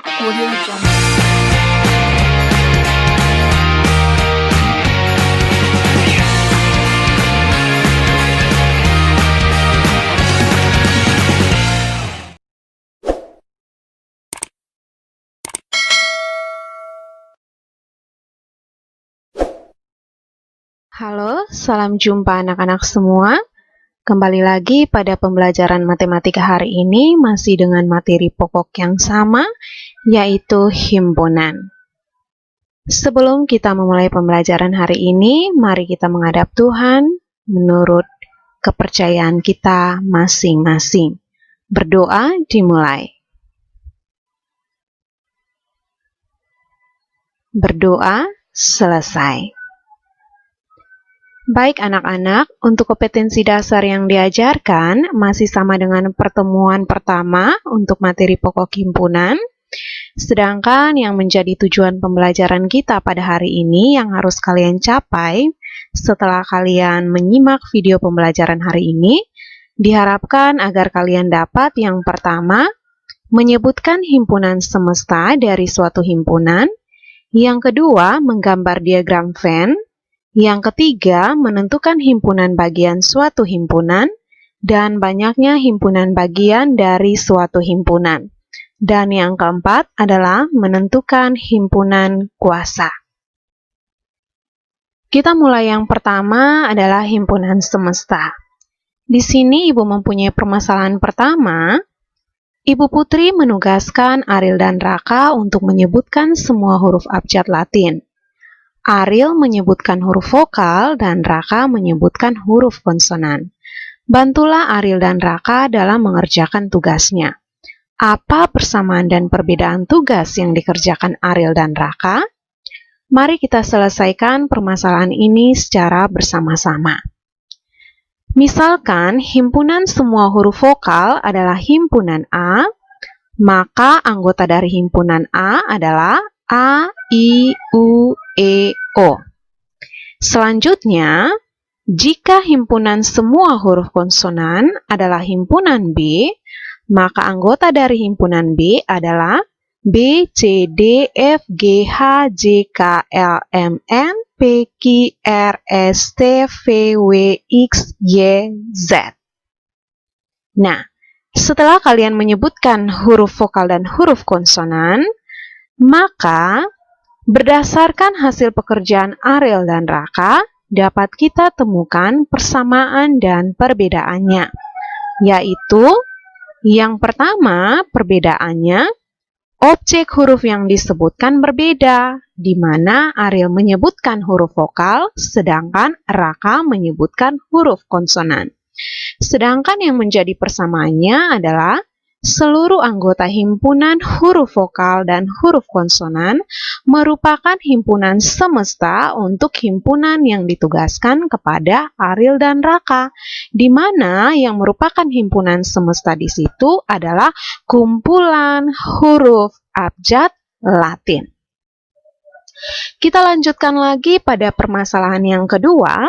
Audio Jungle. Halo, salam jumpa anak-anak semua. Kembali lagi pada pembelajaran matematika hari ini masih dengan materi pokok yang sama, yaitu himpunan. Sebelum kita memulai pembelajaran hari ini, mari kita menghadap Tuhan menurut kepercayaan kita masing-masing. Berdoa dimulai. Berdoa selesai. Baik anak-anak, untuk kompetensi dasar yang diajarkan masih sama dengan pertemuan pertama untuk materi pokok himpunan. Sedangkan yang menjadi tujuan pembelajaran kita pada hari ini yang harus kalian capai setelah kalian menyimak video pembelajaran hari ini, diharapkan agar kalian dapat yang pertama, menyebutkan himpunan semesta dari suatu himpunan, yang kedua, menggambar diagram Venn, yang ketiga, menentukan himpunan bagian suatu himpunan, dan banyaknya himpunan bagian dari suatu himpunan. Dan yang keempat adalah menentukan himpunan kuasa. Kita mulai yang pertama adalah himpunan semesta. Di sini Ibu mempunyai permasalahan pertama. Ibu Putri menugaskan Ariel dan Raka untuk menyebutkan semua huruf abjad Latin. Ariel menyebutkan huruf vokal dan Raka menyebutkan huruf konsonan. Bantulah Ariel dan Raka dalam mengerjakan tugasnya. Apa persamaan dan perbedaan tugas yang dikerjakan Ariel dan Raka? Mari kita selesaikan permasalahan ini secara bersama-sama. Misalkan himpunan semua huruf vokal adalah himpunan A, maka anggota dari himpunan A adalah A, I, U, E, O. Selanjutnya, jika himpunan semua huruf konsonan adalah himpunan B, maka anggota dari himpunan B adalah B, C, D, F, G, H, J, K, L, M, N, P, Q, R, S, T, V, W, X, Y, Z. Nah, setelah kalian menyebutkan huruf vokal dan huruf konsonan, maka berdasarkan hasil pekerjaan Ariel dan Raka, dapat kita temukan persamaan dan perbedaannya, yaitu yang pertama perbedaannya, objek huruf yang disebutkan berbeda, di mana Ariel menyebutkan huruf vokal, sedangkan Raka menyebutkan huruf konsonan. Sedangkan yang menjadi persamaannya adalah seluruh anggota himpunan huruf vokal dan huruf konsonan merupakan himpunan semesta untuk himpunan yang ditugaskan kepada Ariel dan Raka, di mana yang merupakan himpunan semesta di situ adalah kumpulan huruf abjad Latin. Kita lanjutkan lagi pada permasalahan yang kedua.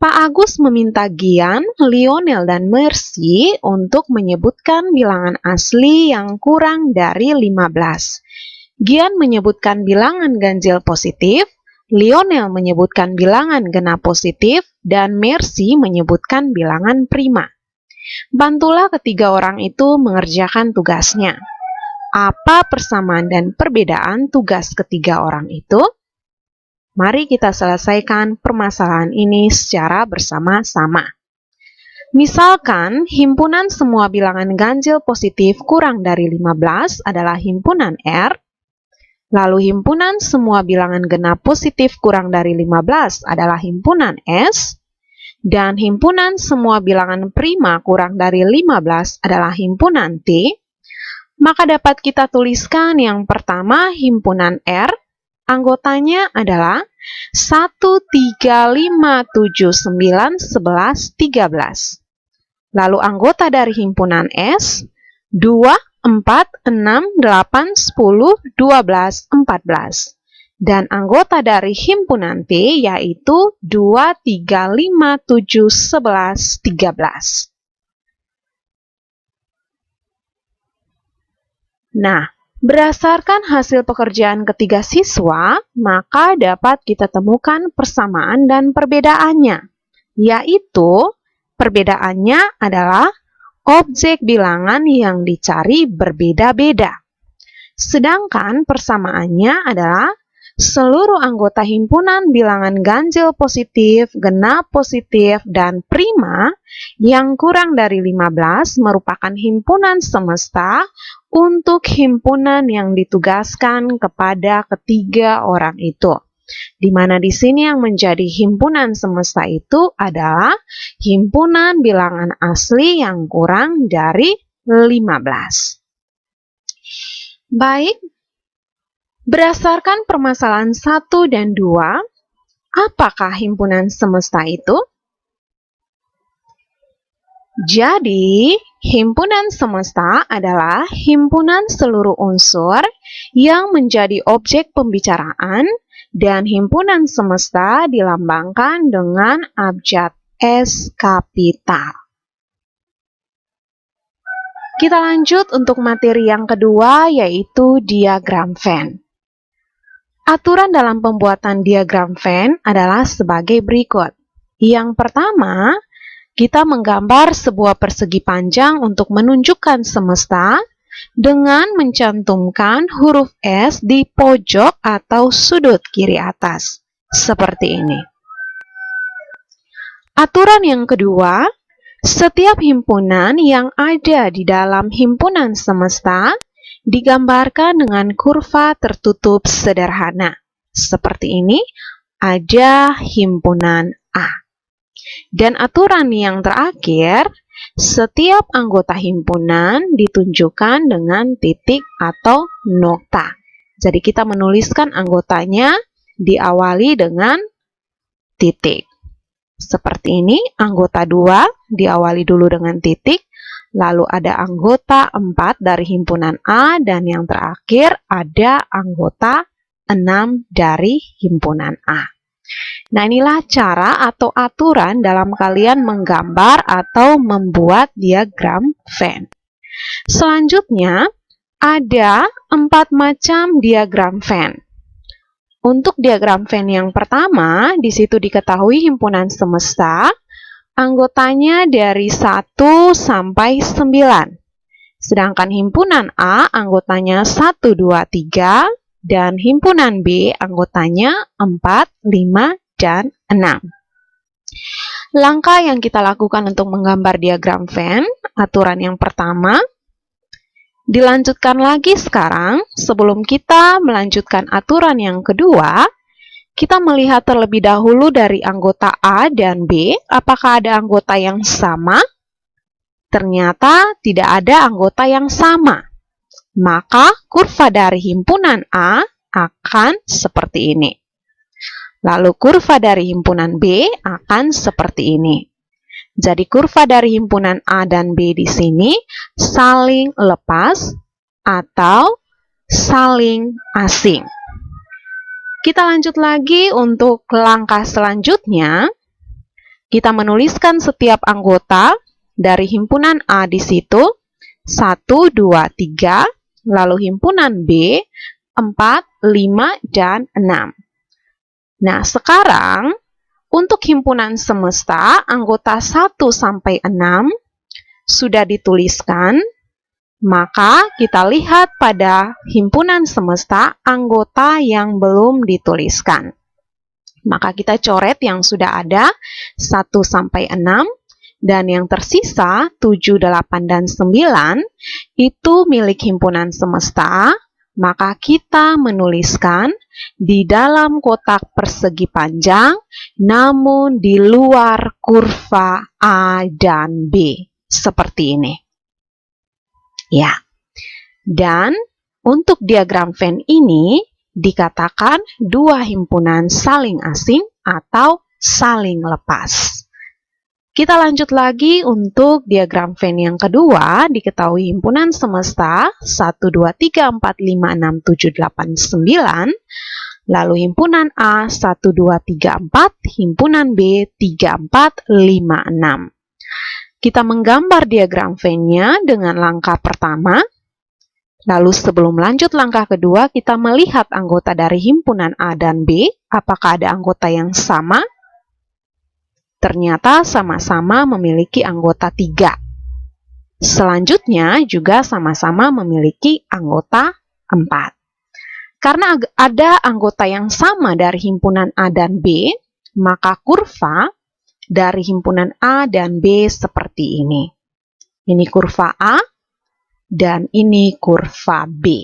Pak Agus meminta Gian, Lionel, dan Mercy untuk menyebutkan bilangan asli yang kurang dari 15. Gian menyebutkan bilangan ganjil positif, Lionel menyebutkan bilangan genap positif, dan Mercy menyebutkan bilangan prima. Bantulah ketiga orang itu mengerjakan tugasnya. Apa persamaan dan perbedaan tugas ketiga orang itu? Mari kita selesaikan permasalahan ini secara bersama-sama. Misalkan, himpunan semua bilangan ganjil positif kurang dari 15 adalah himpunan R, lalu himpunan semua bilangan genap positif kurang dari 15 adalah himpunan S, dan himpunan semua bilangan prima kurang dari 15 adalah himpunan T, maka dapat kita tuliskan yang pertama himpunan R, anggotanya adalah 1, 3, 5, 7, 9, 11, 13. Lalu anggota dari himpunan S, 2, 4, 6, 8, 10, 12, 14. Dan anggota dari himpunan T yaitu 2, 3, 5, 7, 11, 13. Nah, Berdasarkan hasil pekerjaan ketiga siswa, maka dapat kita temukan persamaan dan perbedaannya, yaitu perbedaannya adalah objek bilangan yang dicari berbeda-beda. Sedangkan persamaannya adalah seluruh anggota himpunan bilangan ganjil positif, genap positif, dan prima yang kurang dari 15 merupakan himpunan semesta untuk himpunan yang ditugaskan kepada ketiga orang itu. Di mana di sini yang menjadi himpunan semesta itu adalah himpunan bilangan asli yang kurang dari 15. Baik, berdasarkan permasalahan 1 dan 2, apakah himpunan semesta itu? Jadi, himpunan semesta adalah himpunan seluruh unsur yang menjadi objek pembicaraan, dan himpunan semesta dilambangkan dengan abjad S kapital. Kita lanjut untuk materi yang kedua, yaitu diagram Venn. Aturan dalam pembuatan diagram Venn adalah sebagai berikut. Yang pertama, kita menggambar sebuah persegi panjang untuk menunjukkan semesta dengan mencantumkan huruf S di pojok atau sudut kiri atas, seperti ini. Aturan yang kedua, setiap himpunan yang ada di dalam himpunan semesta digambarkan dengan kurva tertutup sederhana. Seperti ini, ada himpunan A. Dan aturan yang terakhir, setiap anggota himpunan ditunjukkan dengan titik atau nokta. Jadi kita menuliskan anggotanya diawali dengan titik. Seperti ini, anggota 2 diawali dulu dengan titik, lalu ada anggota 4 dari himpunan A, dan yang terakhir ada anggota 6 dari himpunan A. Nah, inilah cara atau aturan dalam kalian menggambar atau membuat diagram Venn. Selanjutnya, ada 4 macam diagram Venn. Untuk diagram Venn yang pertama, di situ diketahui himpunan semesta, anggotanya dari 1 sampai 9. Sedangkan himpunan A anggotanya 1, 2, 3, dan himpunan B anggotanya 4, 5, dan 6. Langkah yang kita lakukan untuk menggambar diagram Venn, aturan yang pertama, dilanjutkan lagi sekarang. Sebelum kita melanjutkan aturan yang kedua, kita melihat terlebih dahulu dari anggota A dan B, apakah ada anggota yang sama? Ternyata tidak ada anggota yang sama. Maka kurva dari himpunan A akan seperti ini. Lalu kurva dari himpunan B akan seperti ini. Jadi kurva dari himpunan A dan B di sini saling lepas atau saling asing. Kita lanjut lagi untuk langkah selanjutnya. Kita menuliskan setiap anggota dari himpunan A di situ. 1, 2, 3, lalu himpunan B 4, 5, dan 6. Nah, sekarang untuk himpunan semesta, anggota 1 sampai 6 sudah dituliskan, maka kita lihat pada himpunan semesta anggota yang belum dituliskan. Maka kita coret yang sudah ada 1 sampai 6, dan yang tersisa 7, 8, dan 9 itu milik himpunan semesta. Maka kita menuliskan di dalam kotak persegi panjang, namun di luar kurva A dan B, seperti ini. Ya, dan untuk diagram Venn ini dikatakan dua himpunan saling asing atau saling lepas. Kita lanjut lagi untuk diagram Venn yang kedua, diketahui himpunan semesta 1, 2, 3, 4, 5, 6, 7, 8, 9, lalu himpunan A 1, 2, 3, 4, himpunan B 3, 4, 5, 6. Kita menggambar diagram Venn-nya dengan langkah pertama. Lalu sebelum lanjut langkah kedua, kita melihat anggota dari himpunan A dan B. Apakah ada anggota yang sama? Ternyata sama-sama memiliki anggota 3. Selanjutnya juga sama-sama memiliki anggota 4. Karena ada anggota yang sama dari himpunan A dan B, maka kurva dari himpunan A dan B seperti ini. Ini kurva A dan ini kurva B.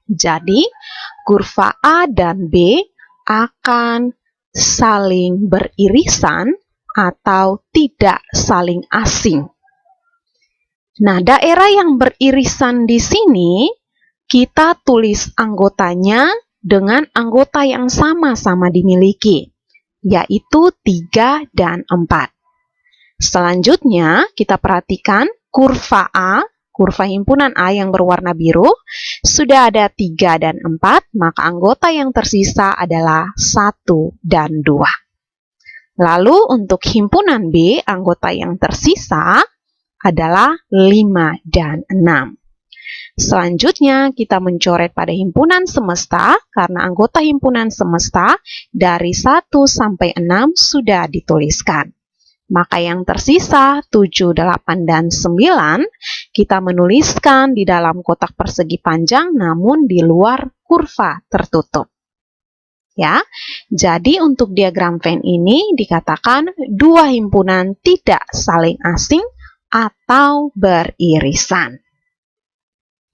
Jadi, kurva A dan B akan saling beririsan atau tidak saling asing. Nah, daerah yang beririsan di sini, kita tulis anggotanya dengan anggota yang sama-sama dimiliki, yaitu 3 dan 4. Selanjutnya, kita perhatikan kurva A, kurva himpunan A yang berwarna biru, sudah ada 3 dan 4, maka anggota yang tersisa adalah 1 dan 2. Lalu untuk himpunan B, anggota yang tersisa adalah 5 dan 6. Selanjutnya, kita mencoret pada himpunan semesta, karena anggota himpunan semesta dari 1 sampai 6 sudah dituliskan. Maka yang tersisa 7, 8, dan 9 kita menuliskan di dalam kotak persegi panjang namun di luar kurva tertutup. Ya, jadi untuk diagram Venn ini dikatakan dua himpunan tidak saling asing atau beririsan.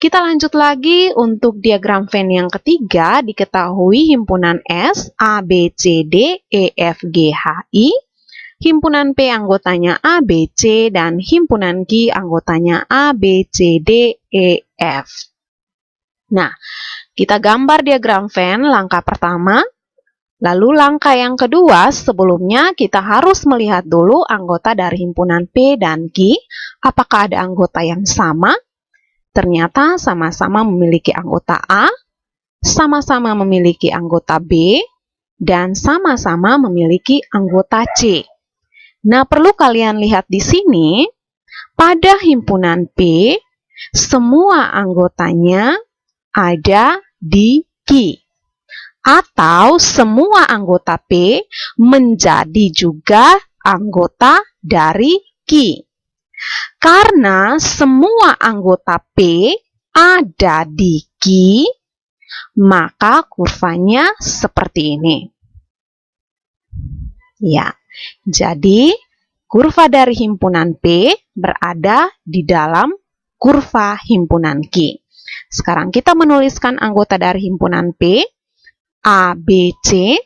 Kita lanjut lagi untuk diagram Venn yang ketiga, diketahui himpunan S, A, B, C, D, E, F, G, H, I, himpunan P anggotanya A, B, C, dan himpunan Q anggotanya A, B, C, D, E, F. Nah, kita gambar diagram Venn langkah pertama. Lalu langkah yang kedua, sebelumnya kita harus melihat dulu anggota dari himpunan P dan Q. Apakah ada anggota yang sama? Ternyata sama-sama memiliki anggota A, sama-sama memiliki anggota B, dan sama-sama memiliki anggota C. Nah, perlu kalian lihat di sini, pada himpunan P, semua anggotanya ada di Q. Atau semua anggota P menjadi juga anggota dari Q. Karena semua anggota P ada di Q, maka kurvanya seperti ini. Ya, jadi kurva dari himpunan P berada di dalam kurva himpunan Q. Sekarang kita menuliskan anggota dari himpunan P, A, B, C,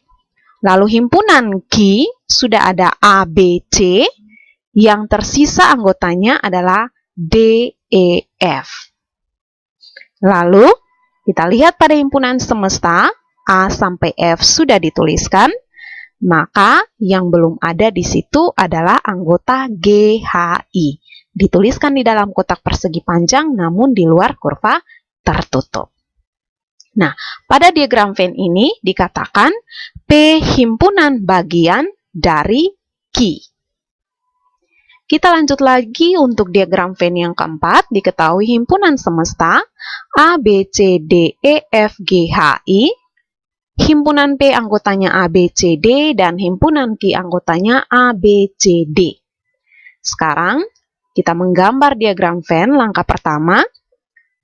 lalu himpunan Q sudah ada A, B, C, yang tersisa anggotanya adalah D, E, F. Lalu kita lihat pada himpunan semesta, A sampai F sudah dituliskan, maka yang belum ada di situ adalah anggota G, H, I. Dituliskan di dalam kotak persegi panjang namun di luar kurva tertutup. Nah, pada diagram Venn ini dikatakan P himpunan bagian dari Q. Kita lanjut lagi untuk diagram Venn yang keempat, diketahui himpunan semesta A, B, C, D, E, F, G, H, I. Himpunan P anggotanya A, B, C, D, dan himpunan Q anggotanya A, B, C, D. Sekarang, kita menggambar diagram Venn langkah pertama.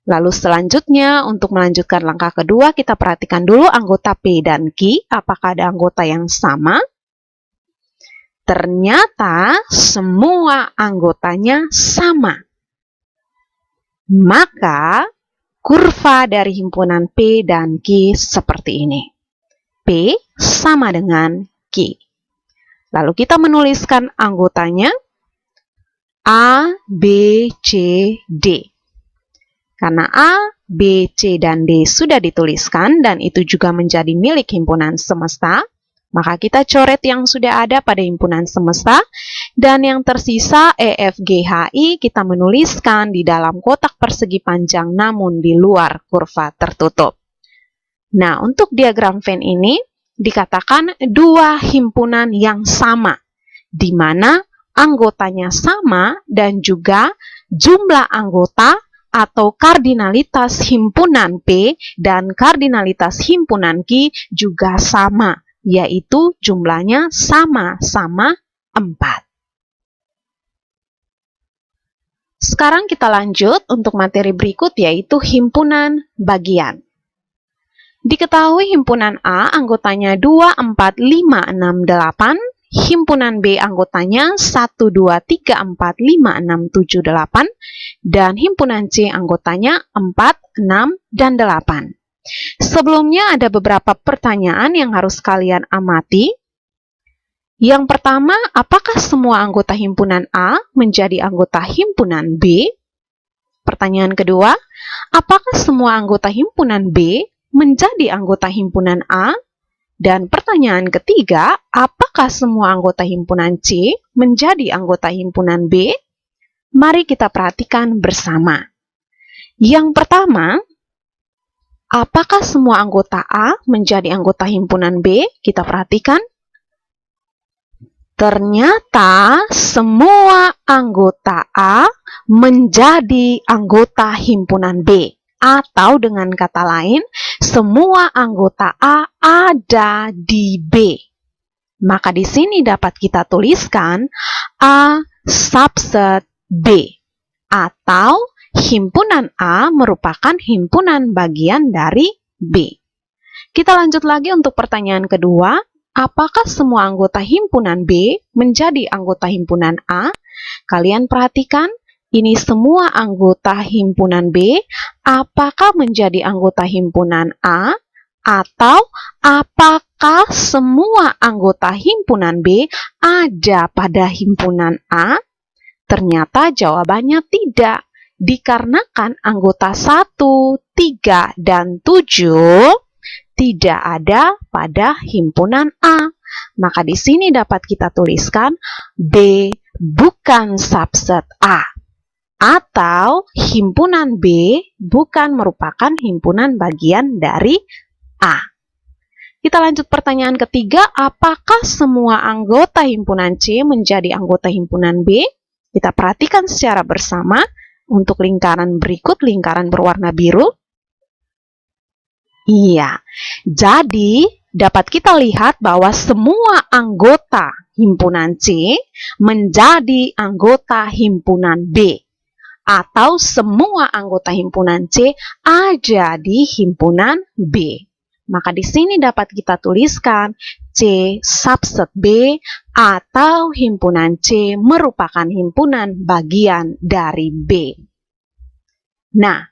Lalu selanjutnya, untuk melanjutkan langkah kedua, kita perhatikan dulu anggota P dan Q, apakah ada anggota yang sama? Ternyata semua anggotanya sama. Maka, kurva dari himpunan P dan Q seperti ini. P sama dengan Q. Lalu kita menuliskan anggotanya A, B, C, D. Karena A, B, C, dan D sudah dituliskan dan itu juga menjadi milik himpunan semesta, maka kita coret yang sudah ada pada himpunan semesta dan yang tersisa E, F, G, H, I kita menuliskan di dalam kotak persegi panjang namun di luar kurva tertutup. Nah, untuk diagram Venn ini dikatakan dua himpunan yang sama, di mana anggotanya sama dan juga jumlah anggota atau kardinalitas himpunan P dan kardinalitas himpunan Q juga sama, yaitu jumlahnya sama-sama 4. Sekarang kita lanjut untuk materi berikut, yaitu himpunan bagian. Diketahui himpunan A anggotanya 2, 4, 5, 6, 8. Himpunan B anggotanya 1, 2, 3, 4, 5, 6, 7, 8. Dan himpunan C anggotanya 4, 6, dan 8. Sebelumnya ada beberapa pertanyaan yang harus kalian amati. Yang pertama, apakah semua anggota himpunan A menjadi anggota himpunan B? Pertanyaan kedua, apakah semua anggota himpunan B menjadi anggota himpunan A? Dan pertanyaan ketiga, apakah semua anggota himpunan C menjadi anggota himpunan B? Mari kita perhatikan bersama. Yang pertama, apakah semua anggota A menjadi anggota himpunan B? Kita perhatikan. Ternyata semua anggota A menjadi anggota himpunan B. Atau dengan kata lain, semua anggota A ada di B. Maka di sini dapat kita tuliskan A subset B. Atau himpunan A merupakan himpunan bagian dari B. Kita lanjut lagi untuk pertanyaan kedua. Apakah semua anggota himpunan B menjadi anggota himpunan A? Kalian perhatikan, ini semua anggota himpunan B, apakah menjadi anggota himpunan A? Atau apakah semua anggota himpunan B ada pada himpunan A? Ternyata jawabannya tidak, dikarenakan anggota 1, 3, dan 7 tidak ada pada himpunan A. Maka di sini dapat kita tuliskan B bukan subset A. Atau himpunan B bukan merupakan himpunan bagian dari A. Kita lanjut pertanyaan ketiga, apakah semua anggota himpunan C menjadi anggota himpunan B? Kita perhatikan secara bersama untuk lingkaran berikut, lingkaran berwarna biru. Iya, jadi dapat kita lihat bahwa semua anggota himpunan C menjadi anggota himpunan B. Atau semua anggota himpunan C ada di himpunan B. Maka di sini dapat kita tuliskan C subset B atau himpunan C merupakan himpunan bagian dari B. Nah,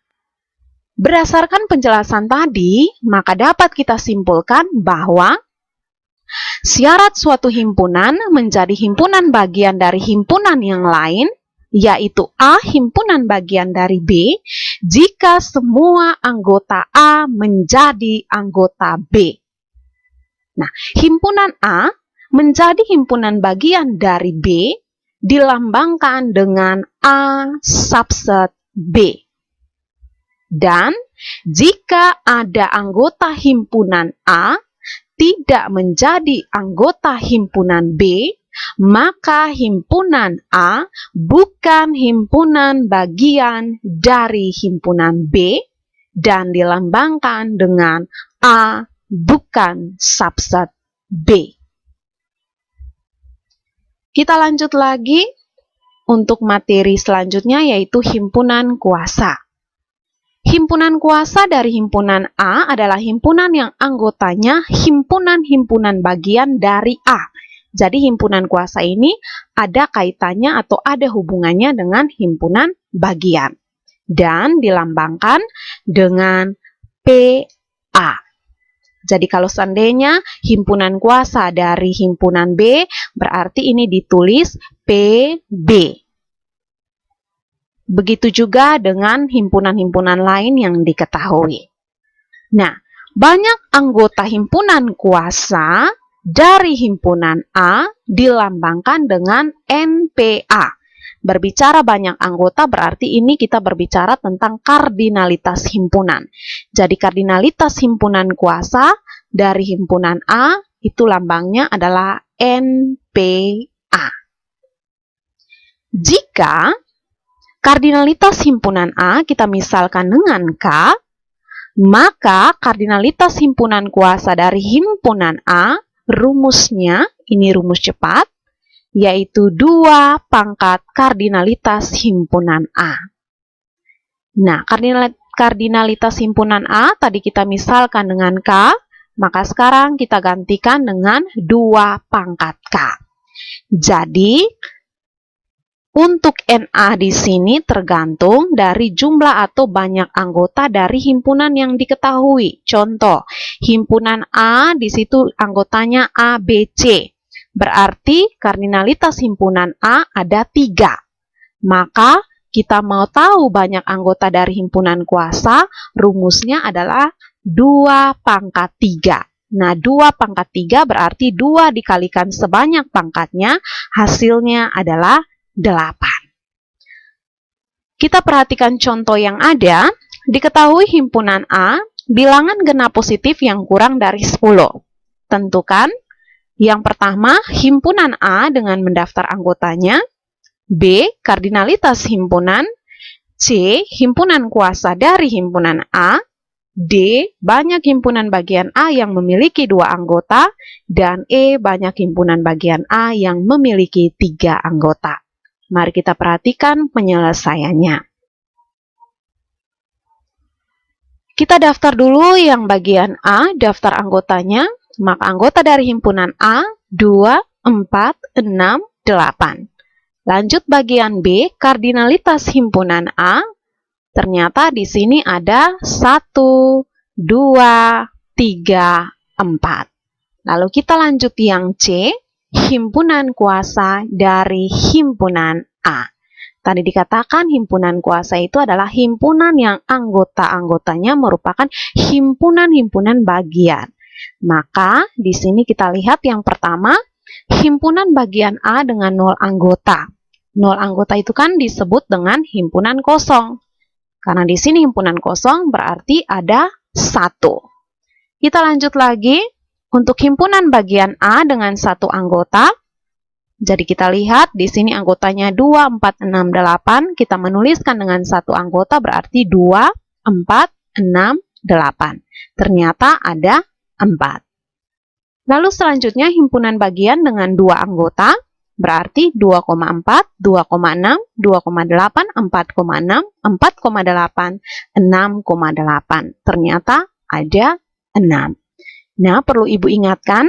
berdasarkan penjelasan tadi, maka dapat kita simpulkan bahwa syarat suatu himpunan menjadi himpunan bagian dari himpunan yang lain, yaitu A himpunan bagian dari B, jika semua anggota A menjadi anggota B. Nah, himpunan A menjadi himpunan bagian dari B dilambangkan dengan A subset B. Dan jika ada anggota himpunan A tidak menjadi anggota himpunan B, maka himpunan A bukan himpunan bagian dari himpunan B dan dilambangkan dengan A bukan subset B. Kita lanjut lagi untuk materi selanjutnya, yaitu himpunan kuasa. Himpunan kuasa dari himpunan A adalah himpunan yang anggotanya himpunan-himpunan bagian dari A. Jadi himpunan kuasa ini ada kaitannya atau ada hubungannya dengan himpunan bagian. Dan dilambangkan dengan PA. Jadi kalau seandainya himpunan kuasa dari himpunan B, berarti ini ditulis PB. Begitu juga dengan himpunan-himpunan lain yang diketahui. Nah, banyak anggota himpunan kuasa dari himpunan A dilambangkan dengan NPA. Berbicara banyak anggota berarti ini kita berbicara tentang kardinalitas himpunan. Jadi kardinalitas himpunan kuasa dari himpunan A itu lambangnya adalah NPA. Jika kardinalitas himpunan A kita misalkan dengan K, maka kardinalitas himpunan kuasa dari himpunan A, rumusnya, ini rumus cepat, yaitu 2 pangkat kardinalitas himpunan A. Nah, kardinalitas himpunan A tadi kita misalkan dengan K, maka sekarang kita gantikan dengan 2 pangkat K. Jadi, untuk NA di sini tergantung dari jumlah atau banyak anggota dari himpunan yang diketahui. Contoh, himpunan A di situ anggotanya A, B, C. Berarti kardinalitas himpunan A ada 3. Maka kita mau tahu banyak anggota dari himpunan kuasa, rumusnya adalah 2 pangkat 3. Nah, 2 pangkat 3 berarti 2 dikalikan sebanyak pangkatnya, hasilnya adalah 8. Kita perhatikan contoh yang ada. Diketahui himpunan A, bilangan genap positif yang kurang dari 10. Tentukan. Yang pertama, himpunan A dengan mendaftar anggotanya. B, kardinalitas himpunan. C, himpunan kuasa dari himpunan A. D, banyak himpunan bagian A yang memiliki 2 anggota. Dan E, banyak himpunan bagian A yang memiliki 3 anggota. Mari kita perhatikan penyelesaiannya. Kita daftar dulu yang bagian A, daftar anggotanya. Maka anggota dari himpunan A, 2, 4, 6, 8. Lanjut bagian B, kardinalitas himpunan A. Ternyata di sini ada 1, 2, 3, 4. Lalu kita lanjut yang C, himpunan kuasa dari himpunan A. Tadi dikatakan himpunan kuasa itu adalah himpunan yang anggota-anggotanya merupakan himpunan-himpunan bagian. Maka di sini kita lihat yang pertama, himpunan bagian A dengan 0 anggota. 0 anggota itu kan disebut dengan himpunan kosong. Karena di sini himpunan kosong berarti ada 1. Kita lanjut lagi. Untuk himpunan bagian A dengan 1 anggota, jadi kita lihat di sini anggotanya 2, 4, 6, 8. Kita menuliskan dengan 1 anggota berarti 2, 4, 6, 8. Ternyata ada 4. Lalu selanjutnya himpunan bagian dengan 2 anggota, berarti 2,4, 2,6, 2,8, 4,6, 4,8, 6,8. Ternyata ada 6. Nah, perlu Ibu ingatkan,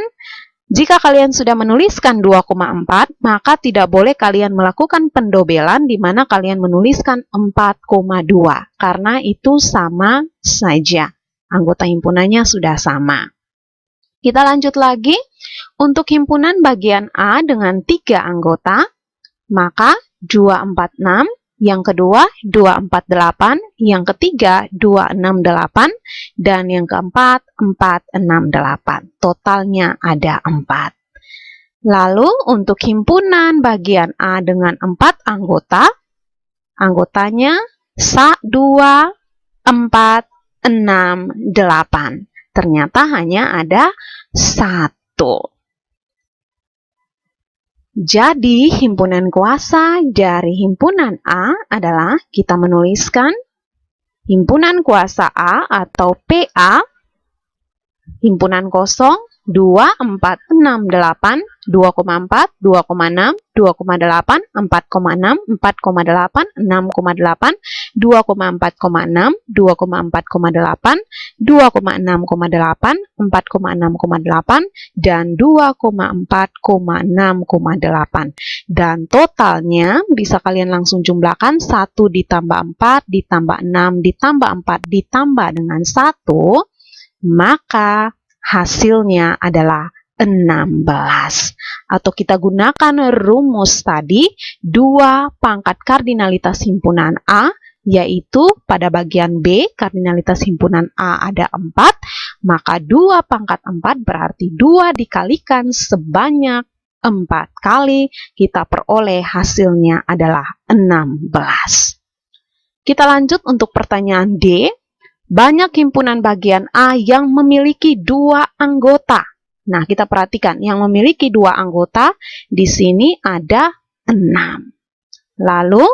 jika kalian sudah menuliskan 2,4, maka tidak boleh kalian melakukan pendobelan di mana kalian menuliskan 4,2, karena itu sama saja. Anggota himpunannya sudah sama. Kita lanjut lagi. Untuk himpunan bagian A dengan 3 anggota, maka 246, yang kedua 248, yang ketiga 268, dan yang keempat 468. Totalnya ada 4. Lalu untuk himpunan bagian A dengan 4 anggota, anggotanya 2, 4, 6, 8. Ternyata hanya ada 1. Jadi, himpunan kuasa dari himpunan A adalah kita menuliskan himpunan kuasa A atau PA, himpunan kosong 2, 4, 6, 8, 2,4, 2,6, 2,8, 4,6, 4,8, 6,8, 2,4,6, 2,4,8, 2,6,8, 4,6,8, dan 2,4,6,8. Dan totalnya bisa kalian langsung jumlahkan 1 ditambah 4, ditambah 6, ditambah 4, ditambah dengan 1, maka hasilnya adalah 16. Atau kita gunakan rumus tadi, 2 pangkat kardinalitas himpunan A, yaitu pada bagian B, kardinalitas himpunan A ada 4, maka 2 pangkat 4 berarti 2 dikalikan sebanyak 4 kali, kita peroleh hasilnya adalah 16. Kita lanjut untuk pertanyaan D. Banyak himpunan bagian A yang memiliki 2 anggota. Nah, kita perhatikan yang memiliki 2 anggota di sini ada 6. Lalu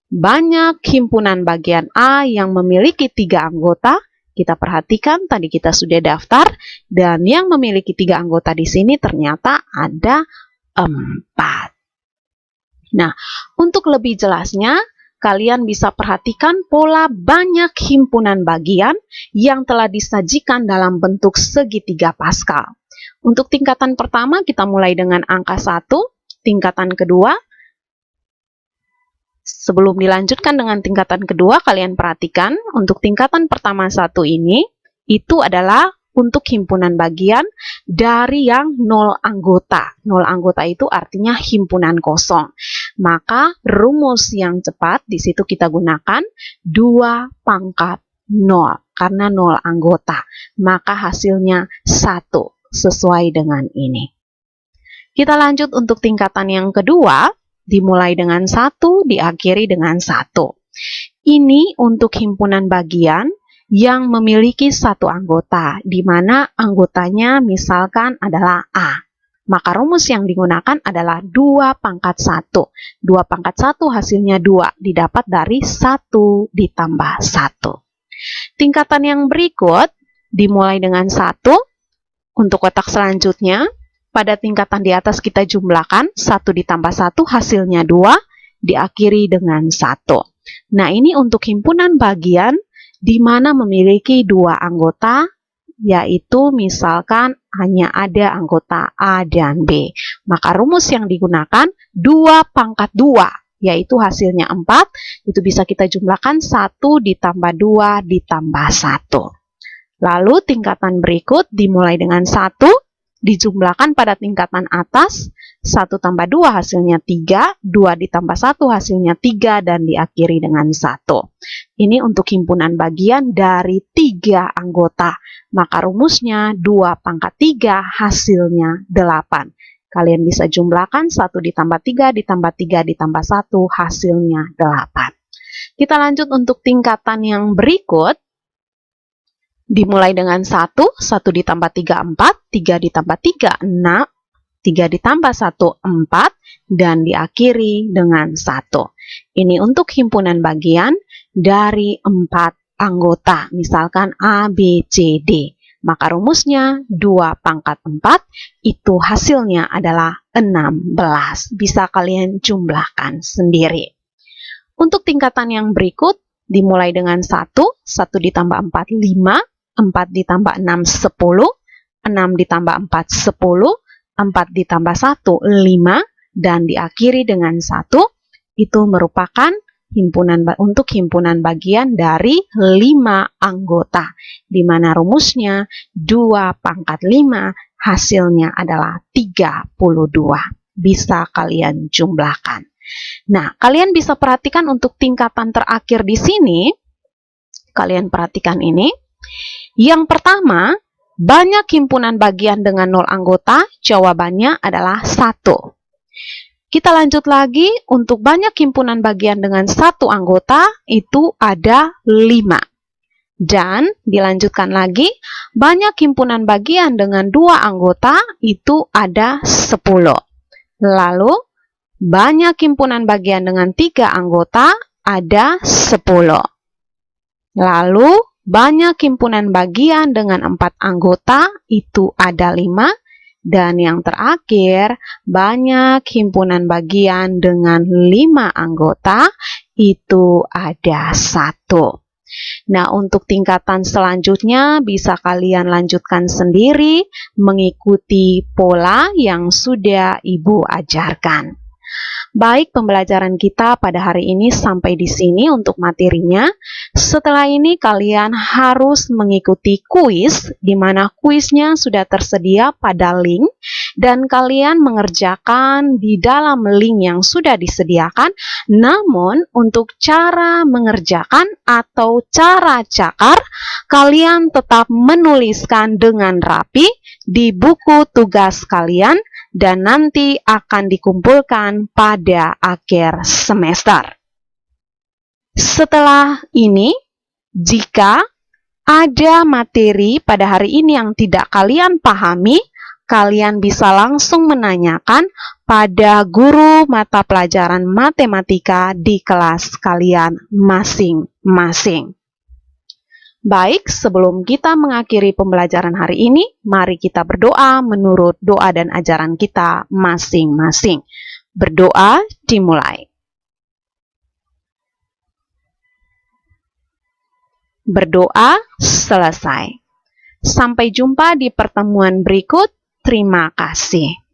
banyak himpunan bagian A yang memiliki 3 anggota. Kita perhatikan tadi kita sudah daftar, dan yang memiliki 3 anggota di sini ternyata ada 4. Nah, untuk lebih jelasnya, kalian bisa perhatikan pola banyak himpunan bagian yang telah disajikan dalam bentuk segitiga Pascal. Untuk tingkatan pertama, kita mulai dengan angka 1. Tingkatan kedua, sebelum dilanjutkan dengan tingkatan kedua, kalian perhatikan untuk tingkatan pertama 1 ini, itu adalah untuk himpunan bagian dari yang 0 anggota. 0 anggota itu artinya himpunan kosong. Maka rumus yang cepat di situ kita gunakan 2 pangkat 0. Karena 0 anggota, maka hasilnya 1 sesuai dengan ini. Kita lanjut untuk tingkatan yang kedua, dimulai dengan 1, diakhiri dengan 1. Ini untuk himpunan bagian yang memiliki 1 anggota, di mana anggotanya misalkan adalah A. Maka rumus yang digunakan adalah 2 pangkat 1. 2 pangkat 1 hasilnya 2, didapat dari 1 ditambah 1. Tingkatan yang berikut dimulai dengan 1. Untuk kotak selanjutnya, pada tingkatan di atas kita jumlahkan 1 ditambah 1 hasilnya 2, diakhiri dengan 1. Nah, ini untuk himpunan bagian di mana memiliki 2 anggota, yaitu misalkan hanya ada anggota A dan B. Maka rumus yang digunakan 2 pangkat 2, yaitu hasilnya 4, itu bisa kita jumlahkan 1 ditambah 2 ditambah 1. Lalu tingkatan berikut dimulai dengan 1, dijumlahkan pada tingkatan atas, 1 tambah 2 hasilnya 3, 2 ditambah 1 hasilnya 3, dan diakhiri dengan 1. Ini untuk himpunan bagian dari 3 anggota. Maka rumusnya 2 pangkat 3 hasilnya 8. Kalian bisa jumlahkan 1 ditambah 3 ditambah 3 ditambah 1 hasilnya 8. Kita lanjut untuk tingkatan yang berikut. Dimulai dengan 1, 1 ditambah 3, 4, 3 ditambah 3, 6, 3 ditambah 1, 4, dan diakhiri dengan 1. Ini untuk himpunan bagian dari 4 anggota, misalkan A, B, C, D. Maka rumusnya 2 pangkat 4, itu hasilnya adalah 16. Bisa kalian jumlahkan sendiri. Untuk tingkatan yang berikut, dimulai dengan 1, 1 ditambah 4, 5, 4 ditambah 6, 10, 6 ditambah 4, 10, 4 ditambah 1, 5, dan diakhiri dengan 1, itu merupakan untuk himpunan bagian dari 5 anggota, di mana rumusnya 2 pangkat 5, hasilnya adalah 32. Bisa kalian jumlahkan. Nah, kalian bisa perhatikan untuk tingkatan terakhir di sini, kalian perhatikan ini. Yang pertama, banyak himpunan bagian dengan 0 anggota, jawabannya adalah 1. Kita lanjut lagi, untuk banyak himpunan bagian dengan 1 anggota, itu ada 5. Dan dilanjutkan lagi, banyak himpunan bagian dengan 2 anggota, itu ada 10. Lalu, banyak himpunan bagian dengan 3 anggota, ada 10. Lalu, banyak himpunan bagian dengan 4 anggota, itu ada 5. Dan yang terakhir, banyak himpunan bagian dengan 5 anggota, itu ada 1. Nah, untuk tingkatan selanjutnya bisa kalian lanjutkan sendiri mengikuti pola yang sudah Ibu ajarkan. Baik, pembelajaran kita pada hari ini sampai di sini untuk materinya. Setelah ini kalian harus mengikuti kuis, di mana kuisnya sudah tersedia pada link, dan kalian mengerjakan di dalam link yang sudah disediakan. Namun, untuk cara mengerjakan atau cara cakar, kalian tetap menuliskan dengan rapi di buku tugas kalian, dan nanti akan dikumpulkan pada akhir semester. Setelah ini, jika ada materi pada hari ini yang tidak kalian pahami, kalian bisa langsung menanyakan pada guru mata pelajaran matematika di kelas kalian masing-masing. Baik, sebelum kita mengakhiri pembelajaran hari ini, mari kita berdoa menurut doa dan ajaran kita masing-masing. Berdoa dimulai. Berdoa selesai. Sampai jumpa di pertemuan berikut. Terima kasih.